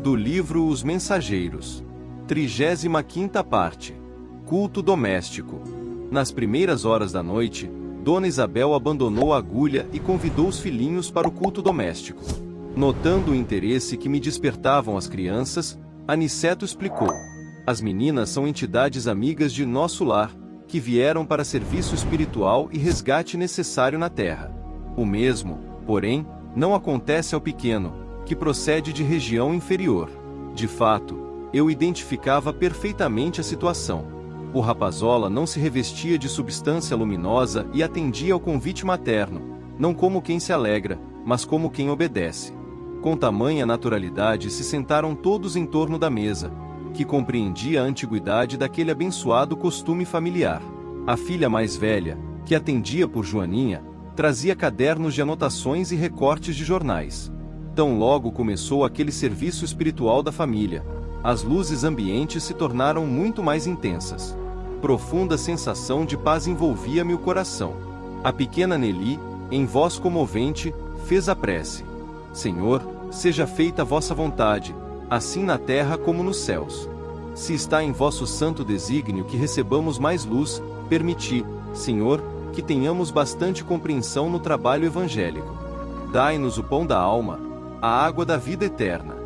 Do livro Os Mensageiros. 35ª parte. Culto doméstico. Nas primeiras horas da noite, Dona Isabel abandonou a agulha e convidou os filhinhos para o culto doméstico. Notando o interesse que me despertavam as crianças, Aniceto explicou: as meninas são entidades amigas de nosso lar, que vieram para serviço espiritual e resgate necessário na terra. O mesmo, porém, não acontece ao pequeno, que procede de região inferior. De fato, eu identificava perfeitamente a situação. O rapazola não se revestia de substância luminosa e atendia ao convite materno, não como quem se alegra, mas como quem obedece. Com tamanha naturalidade se sentaram todos em torno da mesa, que compreendia a antiguidade daquele abençoado costume familiar. A filha mais velha, que atendia por Joaninha, trazia cadernos de anotações e recortes de jornais. Tão logo começou aquele serviço espiritual da família, as luzes ambientes se tornaram muito mais intensas. Profunda sensação de paz envolvia-me o coração. A pequena Nelly, em voz comovente, fez a prece: Senhor, seja feita a vossa vontade, assim na terra como nos céus. Se está em vosso santo desígnio que recebamos mais luz, permiti, Senhor, que tenhamos bastante compreensão no trabalho evangélico. Dai-nos o pão da alma, a água da vida eterna.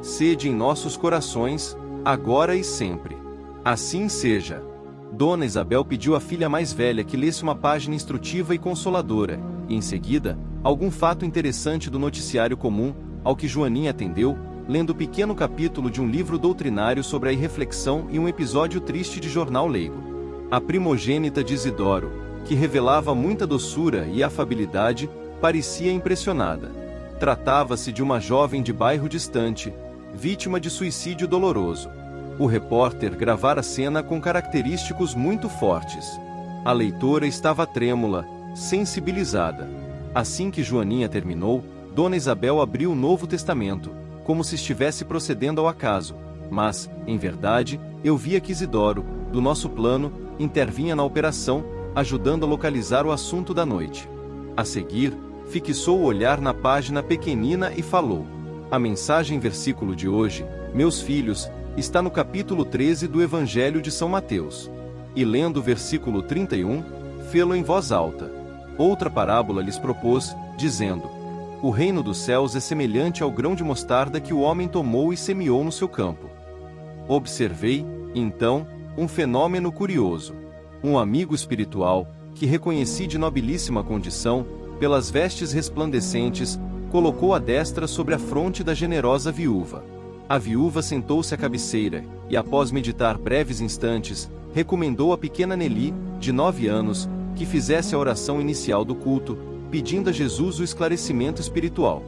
Sede em nossos corações, agora e sempre. Assim seja. Dona Isabel pediu à filha mais velha que lesse uma página instrutiva e consoladora, e em seguida, algum fato interessante do noticiário comum, ao que Joaninha atendeu, lendo pequeno capítulo de um livro doutrinário sobre a irreflexão e um episódio triste de jornal leigo. A primogênita de Isidoro, que revelava muita doçura e afabilidade, parecia impressionada. Tratava-se de uma jovem de bairro distante, vítima de suicídio doloroso. O repórter gravara a cena com característicos muito fortes. A leitora estava trêmula, sensibilizada. Assim que Joaninha terminou, Dona Isabel abriu o Novo Testamento, como se estivesse procedendo ao acaso, mas, em verdade, eu via que Isidoro, do nosso plano, intervinha na operação, ajudando a localizar o assunto da noite. A seguir, fixou o olhar na página pequenina e falou: a mensagem versículo de hoje, meus filhos, está no capítulo 13 do Evangelho de São Mateus. E lendo o versículo 31, fê-lo em voz alta. Outra parábola lhes propôs, dizendo: o reino dos céus é semelhante ao grão de mostarda que o homem tomou e semeou no seu campo. Observei, então, um fenômeno curioso. Um amigo espiritual, que reconheci de nobilíssima condição, pelas vestes resplandecentes, colocou a destra sobre a fronte da generosa viúva. A viúva sentou-se à cabeceira, e após meditar breves instantes, recomendou à pequena Nelly, de 9 anos, que fizesse a oração inicial do culto, pedindo a Jesus o esclarecimento espiritual.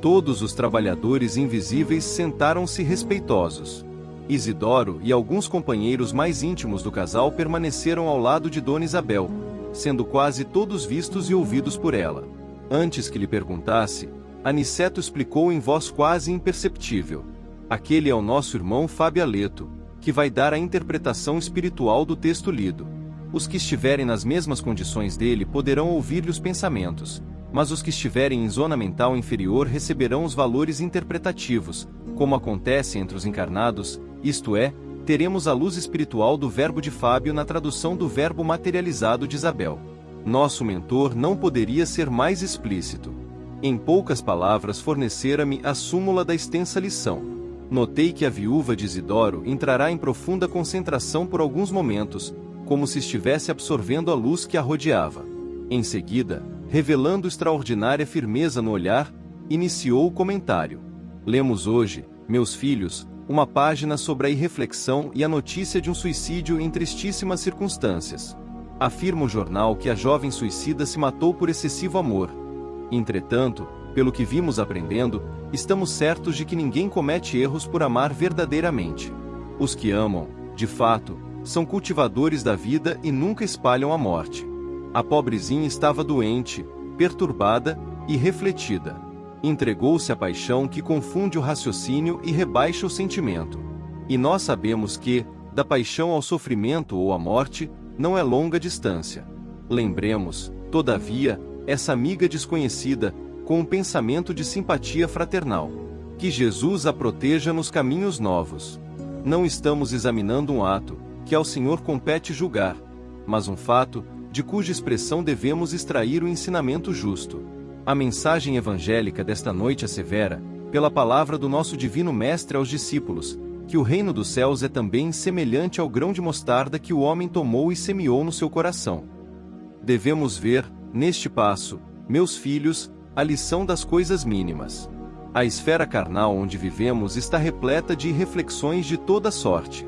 Todos os trabalhadores invisíveis sentaram-se respeitosos. Isidoro e alguns companheiros mais íntimos do casal permaneceram ao lado de Dona Isabel, sendo quase todos vistos e ouvidos por ela. Antes que lhe perguntasse, Aniceto explicou em voz quase imperceptível: aquele é o nosso irmão Fábio Aleto, que vai dar a interpretação espiritual do texto lido. Os que estiverem nas mesmas condições dele poderão ouvir-lhe os pensamentos, mas os que estiverem em zona mental inferior receberão os valores interpretativos, como acontece entre os encarnados, isto é, teremos a luz espiritual do verbo de Fábio na tradução do verbo materializado de Isabel. Nosso mentor não poderia ser mais explícito. Em poucas palavras fornecera-me a súmula da extensa lição. Notei que a viúva de Isidoro entrará em profunda concentração por alguns momentos, como se estivesse absorvendo a luz que a rodeava. Em seguida, revelando extraordinária firmeza no olhar, iniciou o comentário. Lemos hoje, meus filhos, uma página sobre a irreflexão e a notícia de um suicídio em tristíssimas circunstâncias. Afirma o jornal que a jovem suicida se matou por excessivo amor. Entretanto, pelo que vimos aprendendo, estamos certos de que ninguém comete erros por amar verdadeiramente. Os que amam, de fato, são cultivadores da vida e nunca espalham a morte. A pobrezinha estava doente, perturbada e refletida. Entregou-se à paixão que confunde o raciocínio e rebaixa o sentimento. E nós sabemos que, da paixão ao sofrimento ou à morte, não é longa distância. Lembremos, todavia, essa amiga desconhecida, com um pensamento de simpatia fraternal. Que Jesus a proteja nos caminhos novos. Não estamos examinando um ato, que ao Senhor compete julgar, mas um fato, de cuja expressão devemos extrair o ensinamento justo. A mensagem evangélica desta noite assevera, pela palavra do nosso Divino Mestre aos discípulos, que o reino dos céus é também semelhante ao grão de mostarda que o homem tomou e semeou no seu coração. Devemos ver, neste passo, meus filhos, a lição das coisas mínimas. A esfera carnal onde vivemos está repleta de reflexões de toda sorte.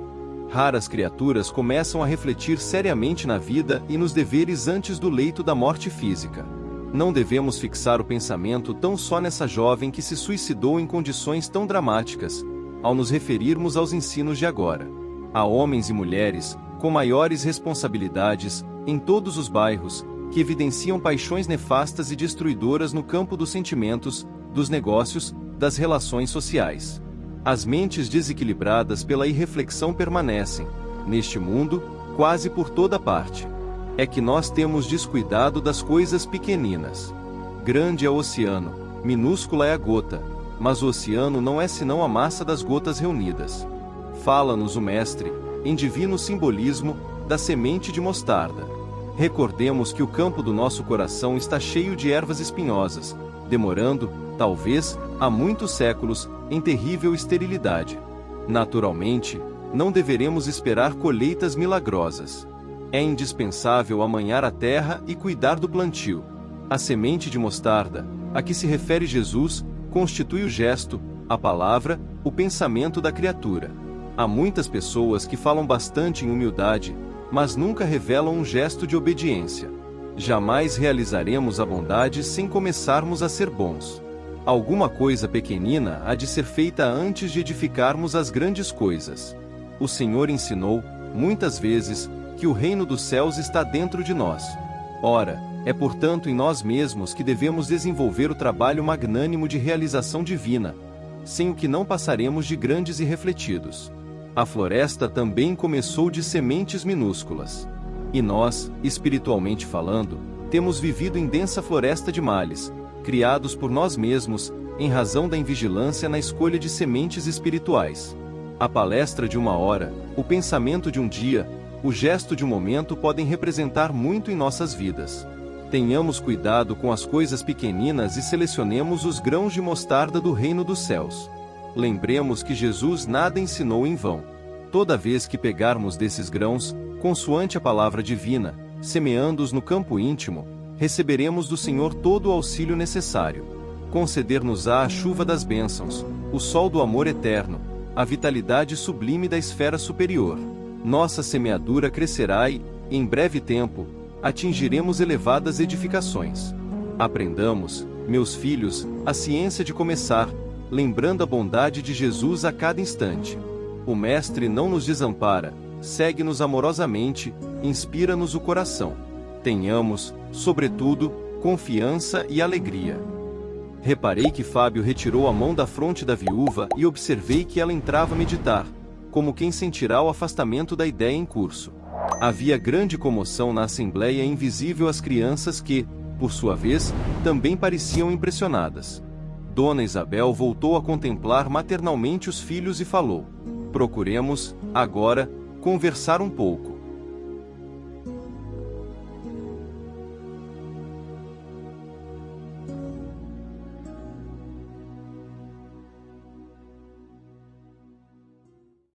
Raras criaturas começam a refletir seriamente na vida e nos deveres antes do leito da morte física. Não devemos fixar o pensamento tão só nessa jovem que se suicidou em condições tão dramáticas, ao nos referirmos aos ensinos de agora. Há homens e mulheres, com maiores responsabilidades, em todos os bairros, que evidenciam paixões nefastas e destruidoras no campo dos sentimentos, dos negócios, das relações sociais. As mentes desequilibradas pela irreflexão permanecem, neste mundo, quase por toda parte. É que nós temos descuidado das coisas pequeninas. Grande é o oceano, minúscula é a gota, mas o oceano não é senão a massa das gotas reunidas. Fala-nos o Mestre, em divino simbolismo, da semente de mostarda. Recordemos que o campo do nosso coração está cheio de ervas espinhosas, demorando, talvez, há muitos séculos, em terrível esterilidade. Naturalmente, não deveremos esperar colheitas milagrosas. É indispensável amanhar a terra e cuidar do plantio. A semente de mostarda, a que se refere Jesus, constitui o gesto, a palavra, o pensamento da criatura. Há muitas pessoas que falam bastante em humildade, mas nunca revelam um gesto de obediência. Jamais realizaremos a bondade sem começarmos a ser bons. Alguma coisa pequenina há de ser feita antes de edificarmos as grandes coisas. O Senhor ensinou, muitas vezes, que o reino dos céus está dentro de nós. Ora, é portanto em nós mesmos que devemos desenvolver o trabalho magnânimo de realização divina, sem o que não passaremos de grandes irrefletidos. A floresta também começou de sementes minúsculas. E nós, espiritualmente falando, temos vivido em densa floresta de males, criados por nós mesmos, em razão da invigilância na escolha de sementes espirituais. A palestra de uma hora, o pensamento de um dia, o gesto de um momento podem representar muito em nossas vidas. Tenhamos cuidado com as coisas pequeninas e selecionemos os grãos de mostarda do reino dos céus. Lembremos que Jesus nada ensinou em vão. Toda vez que pegarmos desses grãos, consoante a palavra divina, semeando-os no campo íntimo, receberemos do Senhor todo o auxílio necessário. Conceder-nos-á a chuva das bênçãos, o sol do amor eterno, a vitalidade sublime da esfera superior. Nossa semeadura crescerá e, em breve tempo, atingiremos elevadas edificações. Aprendamos, meus filhos, a ciência de começar, lembrando a bondade de Jesus a cada instante. O Mestre não nos desampara, segue-nos amorosamente, inspira-nos o coração. Tenhamos, sobretudo, confiança e alegria. Reparei que Fábio retirou a mão da fronte da viúva e observei que ela entrava a meditar, como quem sentirá o afastamento da ideia em curso. Havia grande comoção na assembleia invisível às crianças que, por sua vez, também pareciam impressionadas. Dona Isabel voltou a contemplar maternalmente os filhos e falou: procuremos, agora, conversar um pouco.